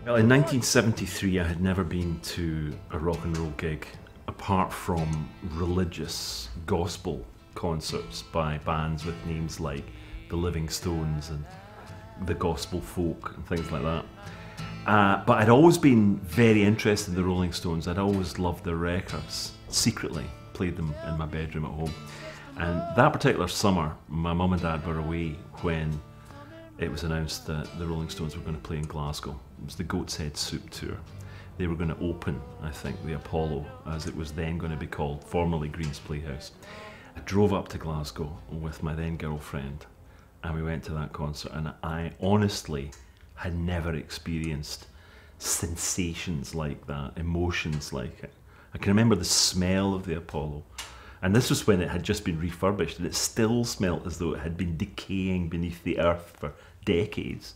Well, in 1973 I had never been to a rock and roll gig apart from religious gospel concerts by bands with names like the Living Stones and the Gospel Folk and things like that. But I'd always been very interested in the Rolling Stones. I'd always loved their records, secretly played them in my bedroom at home. And that particular summer, my mum and dad were away when it was announced that the Rolling Stones were going to play in Glasgow. It was the Goat's Head Soup Tour. They were going to open, I think, the Apollo, as it was then going to be called, formerly Green's Playhouse. I drove up to Glasgow with my then girlfriend and we went to that concert, and I honestly had never experienced sensations like that, emotions like it. I can remember the smell of the Apollo, and this was when it had just been refurbished and it still smelt as though it had been decaying beneath the earth for decades.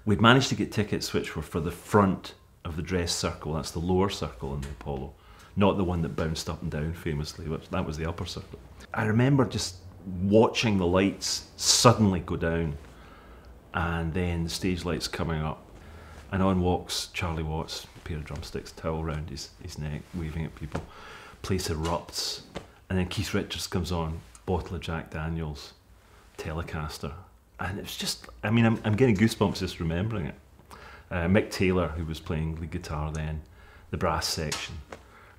We'd managed to get tickets which were for the front of the dress circle, that's the lower circle in the Apollo, not the one that bounced up and down famously, which that was the upper circle. I remember just watching the lights suddenly go down and then the stage lights coming up, and on walks Charlie Watts, a pair of drumsticks, towel around his neck, waving at people. Place erupts, and then Keith Richards comes on, bottle of Jack Daniels, Telecaster, and it's just, I mean, I'm getting goosebumps just remembering it. Mick Taylor, who was playing lead guitar then, the brass section,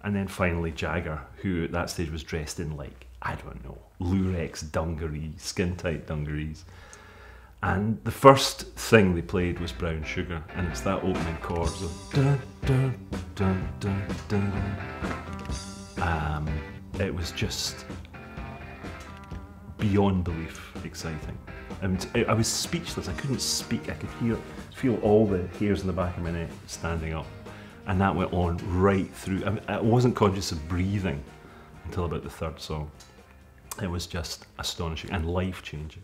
and then finally Jagger, who at that stage was dressed in, like, I don't know, Lurex dungarees, skin-tight dungarees. And the first thing they played was Brown Sugar, and it's that opening chords of dun dun dun dun dun. It was just beyond belief exciting. And I was speechless, I couldn't speak, I could feel all the hairs in the back of my neck standing up. And that went on right through. I wasn't conscious of breathing until about the third song. It was just astonishing and life-changing.